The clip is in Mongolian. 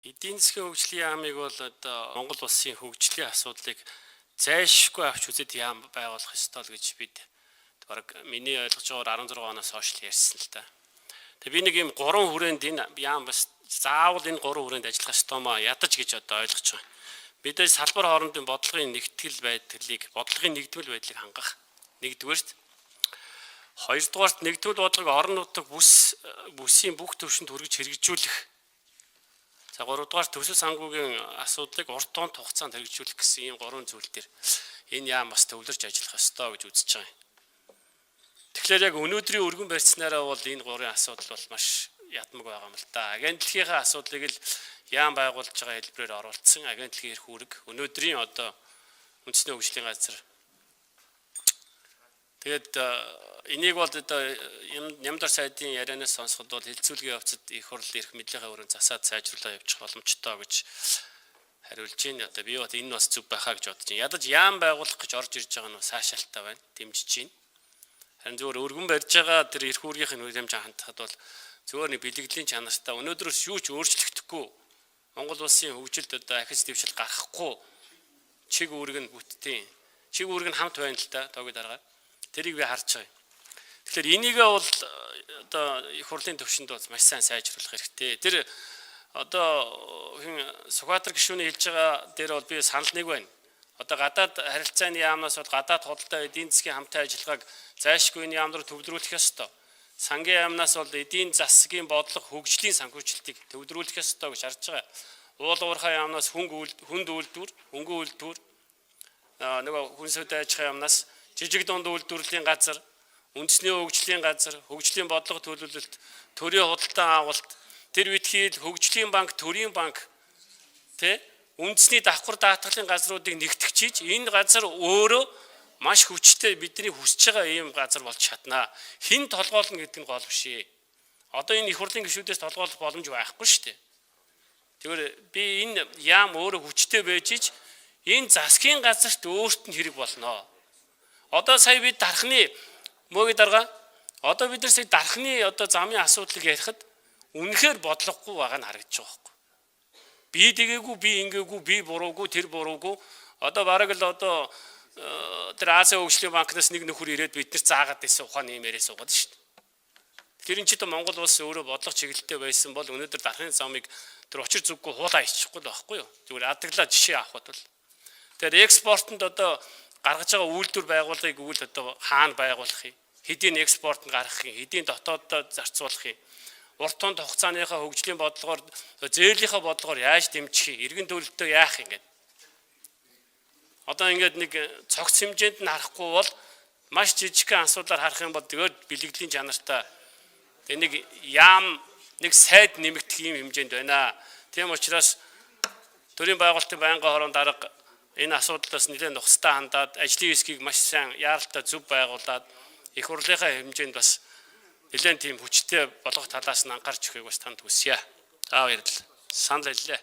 Эдийн засгийн хөгжлийн яамыг бол одоо Монгол улсын хөгжлийн асуудлыг зайлшгүй авч үзээд яам байгуулах ёстой л гэж бид бараг миний ойлгож байгаагаар 16 оноос хойш ярьсан л та. Тэгээ би нэг юм 3 хүрээнд энэ яам бас заавал энэ 3 хүрээнд ажиллах ёстой маа ядаж гэж одоо ойлгож байгаа. Бид салбар хоорондын бодлогын нэгтгэл байдлыг хангах. Нэгдүгээрт. Хоёрдугаарт нэгдүгээр бодлого орон нутаг бүсийн бүх төвшөнд хүргэж хэрэгжүүлэх. За гуравдугаар төсөл санхүүгийн асуудлыг урт тоон хугацаанд хэрэгжүүлэх гэсэн ийм 3 зүйл дээр энэ яам бас төвлөрч ажиллах ёстой гэж үзэж байгаа юм. Тэгэхээр яг өнөөдрийн өргөн барьцнаараа бол энэ 3 асуудал бол маш ядмаг байгаа юм л да. Агентлагийнхаа асуудлыг л яам байгуулж байгаа хэлбэрээр оруулсан агентлагийн эрх үүрэг өнөөдрийн одоо үндэсний хөгжлийн газар. Тэгээд энийг бол одоо Нямдар сайдын ярианаас сонсоход бол хилцүүлгийн явцад их хурл эрх мэдлийнхаа өрөөнд засаад сайжруулах явчих боломжтой гэж хариулж байна. Одоо би бол энэ бас зүг байхаа гэж бодож байна. Ядаж яам байгуулах гэж орж ирж байгаа нь сайшаалтай байна. Дэмжиж байна. Харин зөвхөн өргөн барьж байгаа тэр эрх үүргийн үйл хэмжээ хандхад бол зөвхөн нэг бэлгэдлийн чанартай өнөөдрөөс юу ч өөрчлөгдөхгүй Монгол улсын хөгжилд одоо ахис дэвшил гарахгүй чиг үүрэг нь бүттэй. Чиг үүрэг нь хамт байна л да. Тоог дараагаар. Тэрийг би харж байгаа. Тэгэхээр энийгээ бол одоо их хурлын төвшөнд бол маш сайн сайжруулах хэрэгтэй. Тэр одоо Сүхбаатар гишүүний хэлж байгаа дээр бол би санал нэг байна. Одоо гадаад харилцааны яамнаас бол гадаад худалдаа эдийн засгийн хамтын ажиллагааг зайлшгүй энэ яам руу төвлөрүүлэх ёстой. Сангийн яамнаас бол эдийн засгийн бодлого хөгжлийн санхүүжилтийг төвлөрүүлэх ёстой гэж харж байгаа. Уул уурхай яамнаас хүнд үйлдвэр, хөнгөн үйлдвэр нөгөө хүнсүүд аж ахуйн яамнаас жижиг дунд үйлдвэрлэлийн газар, үндэсний хөгжлийн газар, хөгжлийн бодлого төлөвлөлт, төрийн худалдаа агуулт, тэр үтхийл хөгжлийн банк, төрийн банк, үндэсний давхар даатгалын газруудыг нэгтгэж энэ газар өөрөө маш хүчтэй бидний хүсэж байгаа ийм газар болж чаднаа. Хэн толгоолно гэдэг нь гол биш ээ. Одоо энэ их хурлын гишүүдээс толгоолох боломж байхгүй шүү дээ. Тэгэхээр би энэ яам өөрөө хүчтэй байж энэ засгийн газарт өөрт нь хэрэг болно. Одоо сая бид дархны мөөгийн дарга одоо бид нар сая дархны одоо замын асуудлыг ярихад үнэхээр бодлогогүй байгаа нь харагдаж байгаа байхгүй. Би дэгээгүй, би ингээгүй, би буруугүй, тэр буруугүй. Одоо бараг л одоо тэр Азийн хөгжлийн банкнаас нэг нөхөр ирээд биднэрт заагаад байсан ухааны юм яриа суугаад шүү дээ. Тэр энэ ч одоо Монгол улс өөрөө бодлого чиглэлтэй байсан бол өнөөдөр дархны замыг тэр учир зүггүй хуулаа иччихгүй л байхгүй юу. Зүгээр адаглаа жишээ авахд бол. Тэгэхээр экспортод одоо гаргаж байгаа үйлдвэр байгууллагыг үйл одоо хаана байгуулах юм? Хэдийн экспорт нь гаргах юм? Хэдийн дотооддоо зарцуулах юм? Урт тунд хугацааныхаа хөгжлийн бодлогоор зээрлийнхаа бодлогоор яаж дэмжих юм? Иргэн төлөлтөө яах юм гээд. Одоо ингээд нэг цогц хэмжээнд нь харахгүй бол маш жижигхэн асуудлаар харах юм бол тэгээд бэлгэдлийн чанартай нэг яам нэг сайд нэмэгдэх юм хэмжээнд байна. Тийм учраас төрийн байгуулалтын байнгын хорон дарга энэ асуудлаас нэлээд нухацтай хандаад ажлын хэсгийг маш сайн яаралтай зөв байгуулад их хурлынхаа хэмжээнд бас нэлээд тийм хүчтэй болгох талаас нь анхаарч өгөхийг бас танд хүсье. За баярлалаа. Санал хэллээ.